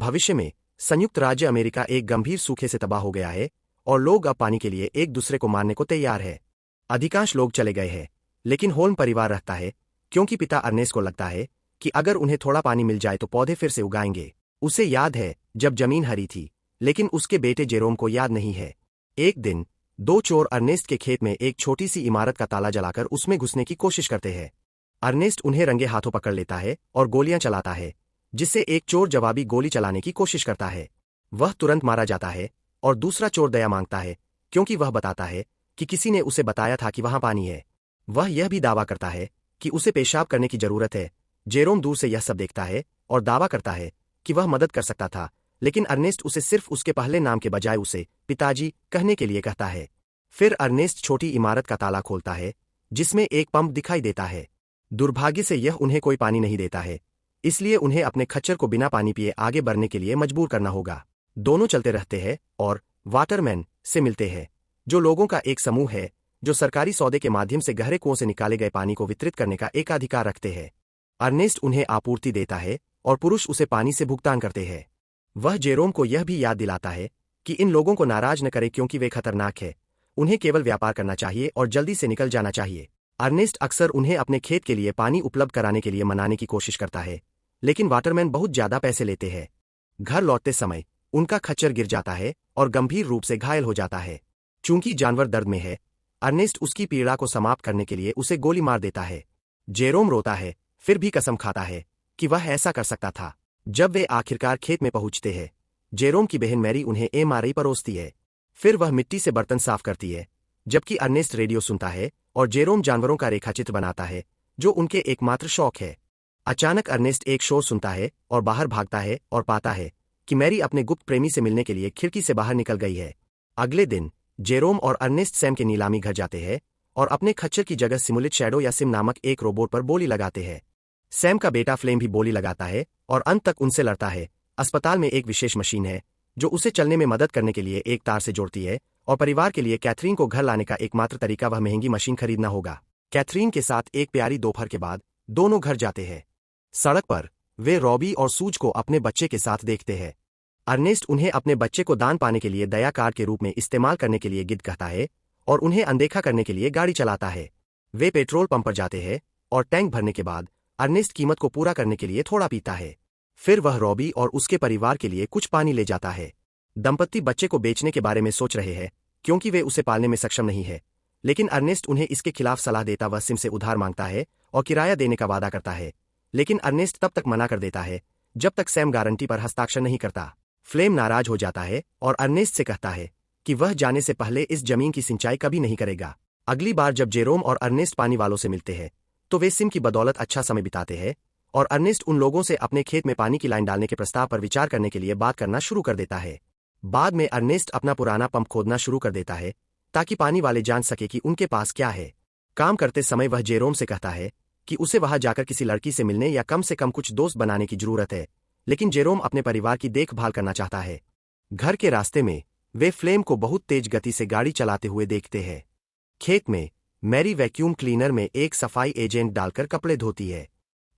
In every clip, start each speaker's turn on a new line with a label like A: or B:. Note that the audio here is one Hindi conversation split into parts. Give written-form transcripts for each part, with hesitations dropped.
A: भविष्य में संयुक्त राज्य अमेरिका एक गंभीर सूखे से तबाह हो गया है और लोग अब पानी के लिए एक दूसरे को मारने को तैयार है। अधिकांश लोग चले गए हैं, लेकिन होल्म परिवार रहता है क्योंकि पिता अर्नेस्ट को लगता है कि अगर उन्हें थोड़ा पानी मिल जाए तो पौधे फिर से उगाएंगे। उसे याद है जब जमीन हरी थी, लेकिन उसके बेटे जेरोम को याद नहीं है। एक दिन दो चोर अर्नेस्ट के खेत में एक छोटी सी इमारत का ताला जलाकर उसमें घुसने की कोशिश करते हैं। अर्नेस्ट उन्हें रंगे हाथों पकड़ लेता है और गोलियां चलाता है, जिससे एक चोर जवाबी गोली चलाने की कोशिश करता है। वह तुरंत मारा जाता है और दूसरा चोर दया मांगता है क्योंकि वह बताता है कि किसी ने उसे बताया था कि वहां पानी है। वह यह भी दावा करता है कि उसे पेशाब करने की जरूरत है। जेरोम दूर से यह सब देखता है और दावा करता है कि वह मदद कर सकता था, लेकिन अर्नेस्ट उसे सिर्फ उसके पहले नाम के बजाय उसे पिताजी कहने के लिए कहता है। फिर अर्नेस्ट छोटी इमारत का ताला खोलता है, जिसमें एक पंप दिखाई देता है। दुर्भाग्य से यह उन्हें कोई पानी नहीं देता है, इसलिए उन्हें अपने खच्चर को बिना पानी पिए आगे बढ़ने के लिए मजबूर करना होगा। दोनों चलते रहते हैं और वाटरमैन से मिलते हैं, जो लोगों का एक समूह है जो सरकारी सौदे के माध्यम से गहरे कुओं से निकाले गए पानी को वितरित करने का एकाधिकार रखते हैं। अर्नेस्ट उन्हें आपूर्ति देता है और पुरुष उसे पानी से भुगतान करते हैं। वह जेरोम को यह भी याद दिलाता है कि इन लोगों को नाराज न करे क्योंकि वे खतरनाक है। उन्हें केवल व्यापार करना चाहिए और जल्दी से निकल जाना चाहिए। अर्नेस्ट अक्सर उन्हें अपने खेत के लिए पानी उपलब्ध कराने के लिए मनाने की कोशिश करता है, लेकिन वाटरमैन बहुत ज्यादा पैसे लेते हैं। घर लौटते समय उनका खच्चर गिर जाता है और गंभीर रूप से घायल हो जाता है। चूंकि जानवर दर्द में है, अर्नेस्ट उसकी पीड़ा को समाप्त करने के लिए उसे गोली मार देता है। जेरोम रोता है, फिर भी कसम खाता है कि वह ऐसा कर सकता था। जब वे आखिरकार खेत में पहुंचते हैं, जेरोम की बहन मैरी उन्हें एमआरआई परोसती है। फिर वह मिट्टी से बर्तन साफ करती है, जबकि अर्नेस्ट रेडियो सुनता है और जेरोम जानवरों का रेखाचित्र बनाता है, जो उनके एकमात्र शौक है। अचानक अर्नेस्ट एक शोर सुनता है और बाहर भागता है और पाता है कि मैरी अपने गुप्त प्रेमी से मिलने के लिए खिड़की से बाहर निकल गई है। अगले दिन जेरोम और अर्नेस्ट सैम के नीलामी घर जाते हैं और अपने खच्चर की जगह सिमुलेट शैडो या सिम नामक एक रोबोट पर बोली लगाते हैं। सैम का बेटा फ्लेम भी बोली लगाता है और अंत तक उनसे लड़ता है। अस्पताल में एक विशेष मशीन है जो उसे चलने में मदद करने के लिए एक तार से जोड़ती है, और परिवार के लिए कैथरीन को घर लाने का एकमात्र तरीका वह महंगी मशीन खरीदना होगा। कैथरीन के साथ एक प्यारी दोपहर के बाद दोनों घर जाते हैं। सड़क पर वे रॉबी और सूज को अपने बच्चे के साथ देखते हैं। अर्नेस्ट उन्हें अपने बच्चे को दान पाने के लिए दया कार्ड के रूप में इस्तेमाल करने के लिए गिद्ध कहता है और उन्हें अनदेखा करने के लिए गाड़ी चलाता है। वे पेट्रोल पंप पर जाते हैं और टैंक भरने के बाद अर्नेस्ट कीमत को पूरा करने के लिए थोड़ा पीता है। फिर वह रॉबी और उसके परिवार के लिए कुछ पानी ले जाता है। दंपत्ति बच्चे को बेचने के बारे में सोच रहे हैं क्योंकि वे उसे पालने में सक्षम नहीं है, लेकिन अर्नेस्ट उन्हें इसके खिलाफ सलाह देता। वह सिम से उधार मांगता है और किराया देने का वादा करता है, लेकिन अर्नेस्ट तब तक मना कर देता है जब तक सैम गारंटी पर हस्ताक्षर नहीं करता। फ्लेम नाराज हो जाता है और अर्नेस्ट से कहता है कि वह जाने से पहले इस जमीन की सिंचाई कभी नहीं करेगा। अगली बार जब जेरोम और अर्नेस्ट पानी वालों से मिलते हैं तो वे सिम की बदौलत अच्छा समय बिताते हैं और अर्नेस्ट उन लोगों से अपने खेत में पानी की लाइन डालने के प्रस्ताव पर विचार करने के लिए बात करना शुरू कर देता है। बाद में अर्नेस्ट अपना पुराना पंप खोदना शुरू कर देता है ताकि पानी वाले जान सके कि उनके पास क्या है। काम करते समय वह जेरोम से कहता है कि उसे वहां जाकर किसी लड़की से मिलने या कम से कम कुछ दोस्त बनाने की जरूरत है, लेकिन जेरोम अपने परिवार की देखभाल करना चाहता है। घर के रास्ते में वे फ्लेम को बहुत तेज गति से गाड़ी चलाते हुए देखते हैं। खेत में मैरी वैक्यूम क्लीनर में एक सफाई एजेंट डालकर कपड़े धोती है।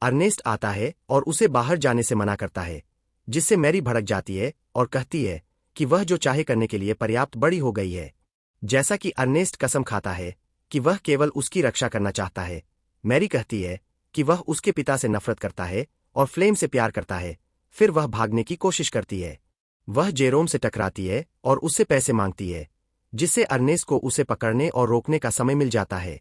A: अर्नेस्ट आता है और उसे बाहर जाने से मना करता है, जिससे मैरी भड़क जाती है और कहती है कि वह जो चाहे करने के लिए पर्याप्त बड़ी हो गई है। जैसा कि अर्नेस्ट कसम खाता है कि वह केवल उसकी रक्षा करना चाहता है, मैरी कहती है कि वह उसके पिता से नफरत करता है और फ्लेम से प्यार करता है। फिर वह भागने की कोशिश करती है। वह जेरोम से टकराती है और उससे पैसे मांगती है, जिससे अर्नेस्ट को उसे पकड़ने और रोकने का समय मिल जाता है।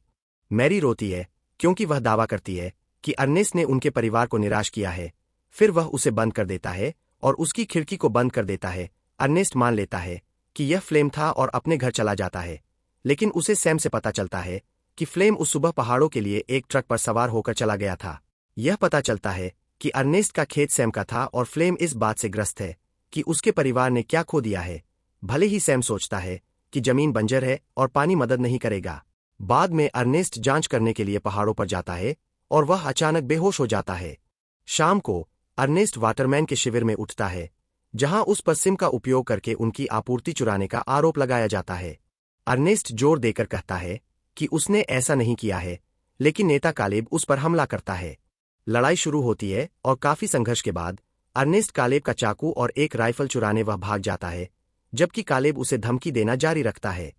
A: मैरी रोती है क्योंकि वह दावा करती है कि अर्नेस्ट ने उनके परिवार को निराश किया है। फिर वह उसे बंद कर देता है और उसकी खिड़की को बंद कर देता है। अर्नेस्ट मान लेता है कि यह फ्लेम था और अपने घर चला जाता है, लेकिन उसे सैम से पता चलता है कि फ्लेम उस सुबह पहाड़ों के लिए एक ट्रक पर सवार होकर चला गया था। यह पता चलता है कि अर्नेस्ट का खेत सैम का था और फ्लेम इस बात से ग्रस्त है कि उसके परिवार ने क्या खो दिया है। भले ही सैम सोचता है कि जमीन बंजर है और पानी मदद नहीं करेगा। बाद में अर्नेस्ट जांच करने के लिए पहाड़ों पर जाता है और वह अचानक बेहोश हो जाता है। शाम को अर्नेस्ट वाटरमैन के शिविर में उठता है, जहां उस पर सिम का उपयोग करके उनकी आपूर्ति चुराने का आरोप लगाया जाता है। अर्नेस्ट जोर देकर कहता है कि उसने ऐसा नहीं किया है, लेकिन नेता कालेब उस पर हमला करता है। लड़ाई शुरू होती है और काफी संघर्ष के बाद अर्नेस्ट कालेब का चाकू और एक राइफल चुराने वह भाग जाता है, जबकि कालेब उसे धमकी देना जारी रखता है।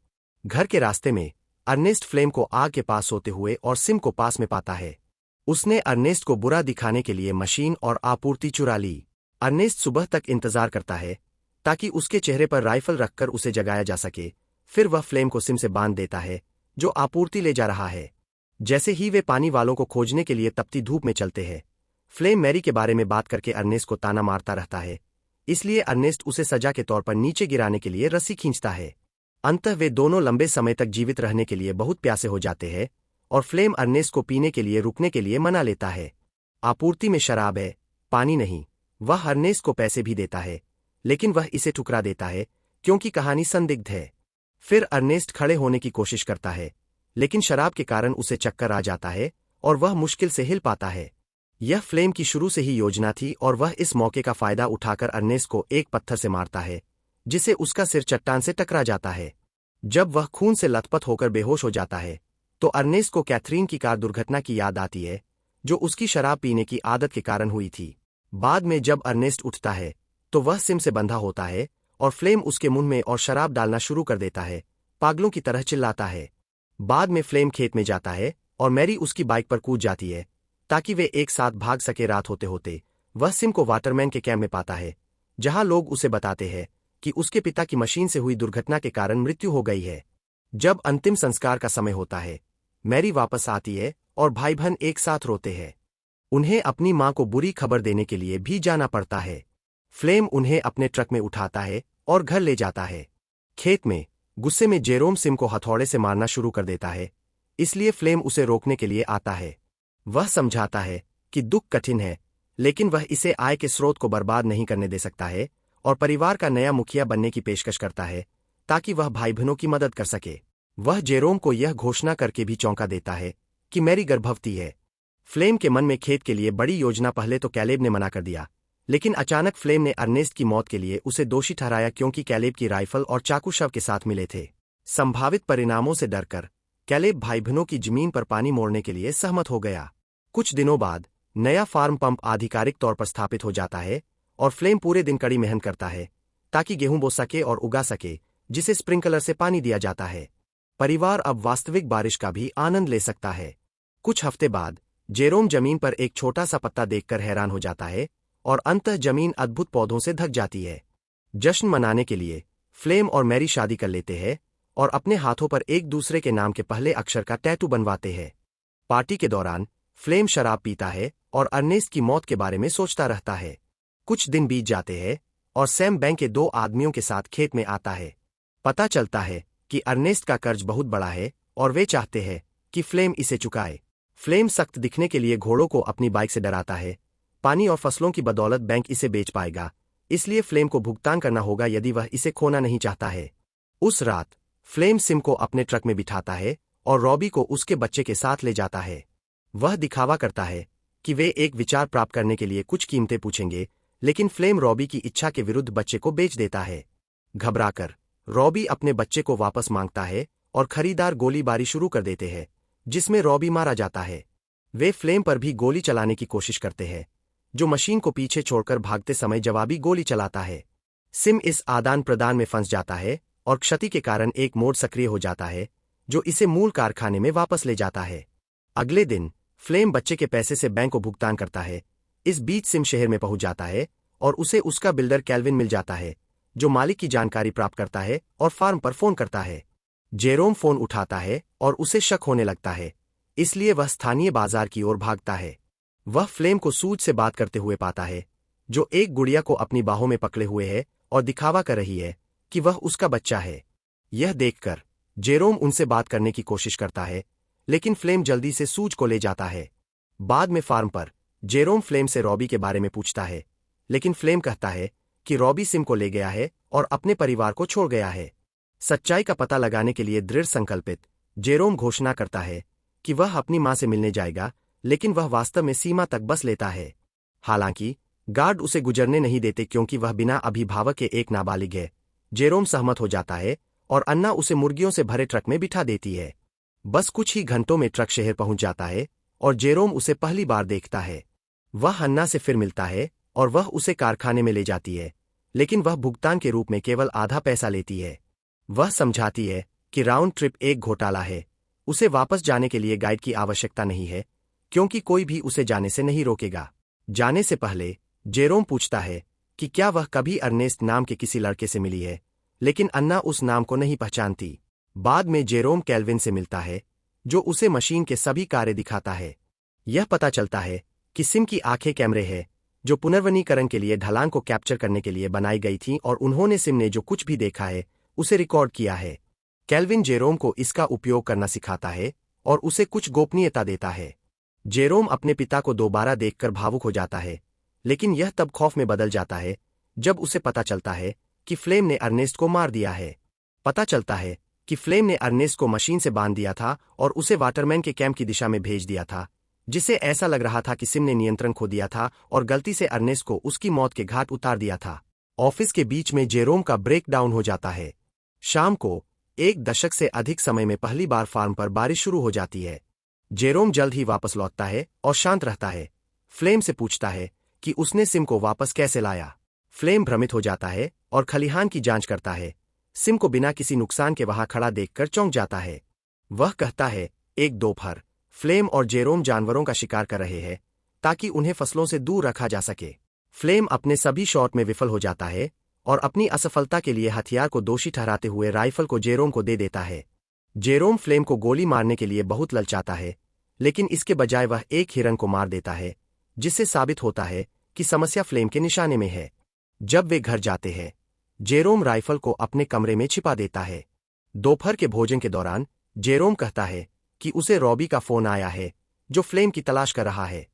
A: घर के रास्ते में अर्नेस्ट फ्लेम को आग के पास सोते हुए और सिम को पास में पाता है। उसने अर्नेस्ट को बुरा दिखाने के लिए मशीन और आपूर्ति चुरा ली। अर्नेस्ट सुबह तक इंतजार करता है ताकि उसके चेहरे पर राइफल रखकर उसे जगाया जा सके। फिर वह फ्लेम को सिम से बांध देता है जो आपूर्ति ले जा रहा है। जैसे ही वे पानी वालों को खोजने के लिए तपती धूप में चलते हैं, फ्लेम मैरी के बारे में बात करके अर्नेस्ट को ताना मारता रहता है, इसलिए अर्नेस्ट उसे सजा के तौर पर नीचे गिराने के लिए रस्सी खींचता है। अंततः वे दोनों लंबे समय तक जीवित रहने के लिए बहुत प्यासे हो जाते हैं और फ्लेम अर्नेस्ट को पीने के लिए रुकने के लिए मना लेता है। आपूर्ति में शराब है, पानी नहीं। वह अर्नेस्ट को पैसे भी देता है, लेकिन वह इसे ठुकरा देता है क्योंकि कहानी संदिग्ध है। फिर अर्नेस्ट खड़े होने की कोशिश करता है, लेकिन शराब के कारण उसे चक्कर आ जाता है और वह मुश्किल से हिल पाता है। यह फ्लेम की शुरू से ही योजना थी और वह इस मौके का फायदा उठाकर अर्नेस्ट को एक पत्थर से मारता है, जिसे उसका सिर चट्टान से टकरा जाता है। जब वह खून से लथपथ होकर बेहोश हो जाता है, तो अर्नेस्ट को कैथरीन की कार दुर्घटना की याद आती है, जो उसकी शराब पीने की आदत के कारण हुई थी। बाद में जब अर्नेस्ट उठता है, तो वह सिम से बंधा होता है और फ्लेम उसके मुंह में और शराब डालना शुरू कर देता है, पागलों की तरह चिल्लाता है। बाद में फ्लेम खेत में जाता है और मैरी उसकी बाइक पर कूद जाती है ताकि वे एक साथ भाग सके। रात होते होते वह सिम को वाटरमैन के कैंप में पाता है, जहां लोग उसे बताते हैं कि उसके पिता की मशीन से हुई दुर्घटना के कारण मृत्यु हो गई है। जब अंतिम संस्कार का समय होता है, मैरी वापस आती है और भाई बहन एक साथ रोते हैं। उन्हें अपनी मां को बुरी खबर देने के लिए भी जाना पड़ता है। फ्लेम उन्हें अपने ट्रक में उठाता है और घर ले जाता है। खेत में गुस्से में जेरोम सिम को हथौड़े से मारना शुरू कर देता है, इसलिए फ्लेम उसे रोकने के लिए आता है। वह समझाता है कि दुख कठिन है, लेकिन वह इसे आय के स्रोत को बर्बाद नहीं करने दे सकता है और परिवार का नया मुखिया बनने की पेशकश करता है ताकि वह भाई बहनों की मदद कर सके। वह जेरोम को यह घोषणा करके भी चौंका देता है कि मैरी गर्भवती है। फ्लेम के मन में खेत के लिए बड़ी योजना पहले तो कैलेब ने मना कर दिया, लेकिन अचानक फ्लेम ने अर्नेस्ट की मौत के लिए उसे दोषी ठहराया क्योंकि कैलेब की राइफल और चाकू शव के साथ मिले थे। संभावित परिणामों से डरकर कैलेब भाई बहनों की जमीन पर पानी मोड़ने के लिए सहमत हो गया। कुछ दिनों बाद नया फार्म पंप आधिकारिक तौर पर स्थापित हो जाता है और फ्लेम पूरे दिन कड़ी मेहनत करता है ताकि गेहूं बो सके और उगा सके, जिसे स्प्रिंकलर से पानी दिया जाता है। परिवार अब वास्तविक बारिश का भी आनंद ले सकता है। कुछ हफ्ते बाद जेरोम जमीन पर एक छोटा सा पत्ता देखकर हैरान हो जाता है और अंततः जमीन अद्भुत पौधों से ढक जाती है। जश्न मनाने के लिए फ्लेम और मैरी शादी कर लेते हैं और अपने हाथों पर एक दूसरे के नाम के पहले अक्षर का टैटू बनवाते हैं। पार्टी के दौरान फ्लेम शराब पीता है और अर्नेस्ट की मौत के बारे में सोचता रहता है। कुछ दिन बीत जाते हैं और सैम बैंक के 2 आदमियों के साथ खेत में आता है। पता चलता है कि अर्नेस्ट का कर्ज बहुत बड़ा है और वे चाहते हैं कि फ्लेम इसे चुकाए। फ्लेम सख्त दिखने के लिए घोड़ों को अपनी बाइक से डराता है। पानी और फसलों की बदौलत बैंक इसे बेच पाएगा, इसलिए फ्लेम को भुगतान करना होगा यदि वह इसे खोना नहीं चाहता है। उस रात फ्लेम सिम को अपने ट्रक में बिठाता है और रॉबी को उसके बच्चे के साथ ले जाता है। वह दिखावा करता है कि वे एक विचार प्राप्त करने के लिए कुछ कीमतें पूछेंगे, लेकिन फ्लेम रॉबी की इच्छा के विरुद्ध बच्चे को बेच देता है। घबराकर रॉबी अपने बच्चे को वापस मांगता है और खरीदार गोलीबारी शुरू कर देते हैं, जिसमें रॉबी मारा जाता है। वे फ्लेम पर भी गोली चलाने की कोशिश करते हैं, जो मशीन को पीछे छोड़कर भागते समय जवाबी गोली चलाता है। सिम इस आदान प्रदान में फंस जाता है और क्षति के कारण एक मोड सक्रिय हो जाता है, जो इसे मूल कारखाने में वापस ले जाता है। अगले दिन फ्लेम बच्चे के पैसे से बैंक को भुगतान करता है। इस बीच सिम शहर में पहुंच जाता है और उसे उसका बिल्डर कैल्विन मिल जाता है, जो मालिक की जानकारी प्राप्त करता है और फार्म पर फोन करता है। जेरोम फोन उठाता है और उसे शक होने लगता है, इसलिए वह स्थानीय बाजार की ओर भागता है। वह फ्लेम को सूझ से बात करते हुए पाता है, जो एक गुड़िया को अपनी बाहों में पकड़े हुए है और दिखावा कर रही है कि वह उसका बच्चा है। यह देखकर जेरोम उनसे बात करने की कोशिश करता है, लेकिन फ्लेम जल्दी से सूझ को ले जाता है। बाद में फार्म पर जेरोम फ्लेम से रॉबी के बारे में पूछता है, लेकिन फ्लेम कहता है कि रॉबी सिम को ले गया है और अपने परिवार को छोड़ गया है। सच्चाई का पता लगाने के लिए दृढ़ संकल्पित जेरोम घोषणा करता है कि वह अपनी मां से मिलने जाएगा, लेकिन वह वास्तव में सीमा तक बस लेता है। हालांकि गार्ड उसे गुजरने नहीं देते क्योंकि वह बिना अभिभावक के एक नाबालिग है। जेरोम सहमत हो जाता है और अन्ना उसे मुर्गियों से भरे ट्रक में बिठा देती है। बस कुछ ही घंटों में ट्रक शहर पहुंच जाता है और जेरोम उसे पहली बार देखता है। वह अन्ना से फिर मिलता है और वह उसे कारखाने में ले जाती है, लेकिन वह भुगतान के रूप में केवल आधा पैसा लेती है। वह समझाती है कि राउंड ट्रिप एक घोटाला है, उसे वापस जाने के लिए गाइड की आवश्यकता नहीं है, क्योंकि कोई भी उसे जाने से नहीं रोकेगा। जाने से पहले जेरोम पूछता है कि क्या वह कभी अर्नेस्ट नाम के किसी लड़के से मिली है, लेकिन अन्ना उस नाम को नहीं पहचानती। बाद में जेरोम केल्विन से मिलता है, जो उसे मशीन के सभी कार्य दिखाता है। यह पता चलता है कि सिम की आंखें कैमरे हैं, जो पुनर्वनीकरण के लिए ढलान को कैप्चर करने के लिए बनाई गई थीं, और उन्होंने सिम ने जो कुछ भी देखा है उसे रिकॉर्ड किया है। केल्विन जेरोम को इसका उपयोग करना सिखाता है और उसे कुछ गोपनीयता देता है। जेरोम अपने पिता को दोबारा देखकर भावुक हो जाता है, लेकिन यह तब खौफ में बदल जाता है जब उसे पता चलता है कि फ्लेम ने अर्नेस्ट को मार दिया है। पता चलता है कि फ्लेम ने अर्नेस्ट को मशीन से बांध दिया था और उसे वाटरमैन के कैंप की दिशा में भेज दिया था, जिसे ऐसा लग रहा था कि सिम ने नियंत्रण खो दिया था और गलती से अर्नेस्ट को उसकी मौत के घाट उतार दिया था। ऑफिस के बीच में जेरोम का ब्रेक डाउन हो जाता है। शाम को 1 दशक से अधिक समय में पहली बार फार्म पर बारिश शुरू हो जाती है। जेरोम जल्द ही वापस लौटता है और शांत रहता है। फ्लेम से पूछता है कि उसने सिम को वापस कैसे लाया। फ्लेम भ्रमित हो जाता है और खलिहान की जांच करता है। सिम को बिना किसी नुकसान के वहां खड़ा देखकर चौंक जाता है। वह कहता है, एक दोपहर फ्लेम और जेरोम जानवरों का शिकार कर रहे हैं ताकि उन्हें फसलों से दूर रखा जा सके। फ्लेम अपने सभी शॉट में विफल हो जाता है और अपनी असफलता के लिए हथियार को दोषी ठहराते हुए राइफल को जेरोम को दे देता है। जेरोम फ्लेम को गोली मारने के लिए बहुत ललचाता है, लेकिन इसके बजाय वह एक हिरन को मार देता है, जिससे साबित होता है कि समस्या फ्लेम के निशाने में है। जब वे घर जाते हैं, जेरोम राइफल को अपने कमरे में छिपा देता है। दोपहर के भोजन के दौरान जेरोम कहता है कि उसे रॉबी का फोन आया है, जो फ्लेम की तलाश कर रहा है।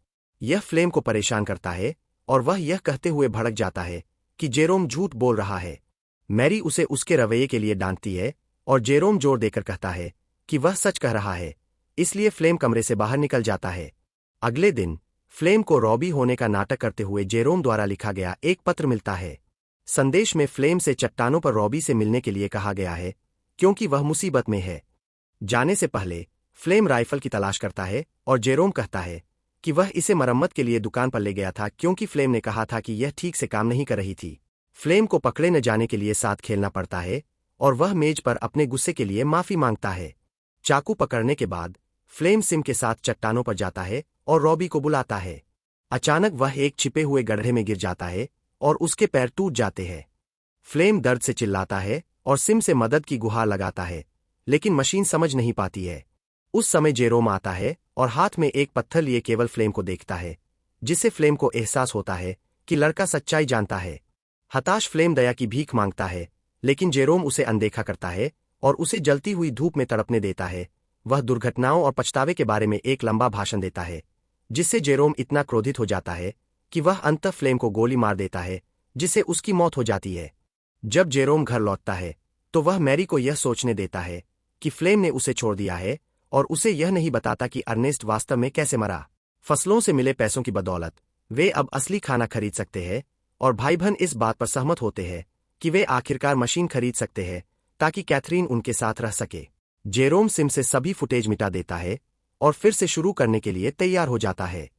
A: यह फ्लेम को परेशान करता है और वह यह कहते हुए भड़क जाता है कि जेरोम झूठ बोल रहा है। मैरी उसे उसके रवैये के लिए डांटती है और जेरोम जोर देकर कहता है कि वह सच कह रहा है, इसलिए फ्लेम कमरे से बाहर निकल जाता है। अगले दिन फ्लेम को रॉबी होने का नाटक करते हुए जेरोम द्वारा लिखा गया एक पत्र मिलता है। संदेश में फ्लेम से चट्टानों पर रॉबी से मिलने के लिए कहा गया है, क्योंकि वह मुसीबत में है। जाने से पहले फ्लेम राइफल की तलाश करता है और जेरोम कहता है कि वह इसे मरम्मत के लिए दुकान पर ले गया था, क्योंकि फ्लेम ने कहा था कि यह ठीक से काम नहीं कर रही थी। फ्लेम को पकड़े न जाने के लिए साथ खेलना पड़ता है और वह मेज पर अपने गुस्से के लिए माफी मांगता है। चाकू पकड़ने के बाद फ्लेम सिम के साथ चट्टानों पर जाता है और रॉबी को बुलाता है। अचानक वह एक छिपे हुए गड्ढे में गिर जाता है और उसके पैर टूट जाते हैं। फ्लेम दर्द से चिल्लाता है और सिम से मदद की गुहार लगाता है, लेकिन मशीन समझ नहीं पाती है। उस समय जेरोम आता है और हाथ में एक पत्थर लिए केवल फ्लेम को देखता है, जिससे फ्लेम को एहसास होता है कि लड़का सच्चाई जानता है। हताश फ्लेम दया की भीख मांगता है, लेकिन जेरोम उसे अनदेखा करता है और उसे जलती हुई धूप में तड़पने देता है। वह दुर्घटनाओं और पछतावे के बारे में एक लंबा भाषण देता है, जिससे जेरोम इतना क्रोधित हो जाता है कि वह अंततः फ्लेम को गोली मार देता है, जिससे उसकी मौत हो जाती है। जब जेरोम घर लौटता है तो वह मैरी को यह सोचने देता है कि फ्लेम ने उसे छोड़ दिया है और उसे यह नहीं बताता कि अर्नेस्ट वास्तव में कैसे मरा। फसलों से मिले पैसों की बदौलत वे अब असली खाना खरीद सकते हैं और भाई बहन इस बात पर सहमत होते हैं कि वे आखिरकार मशीन खरीद सकते हैं ताकि कैथरीन उनके साथ रह सके। जेरोम सिम से सभी फुटेज मिटा देता है और फिर से शुरू करने के लिए तैयार हो जाता है।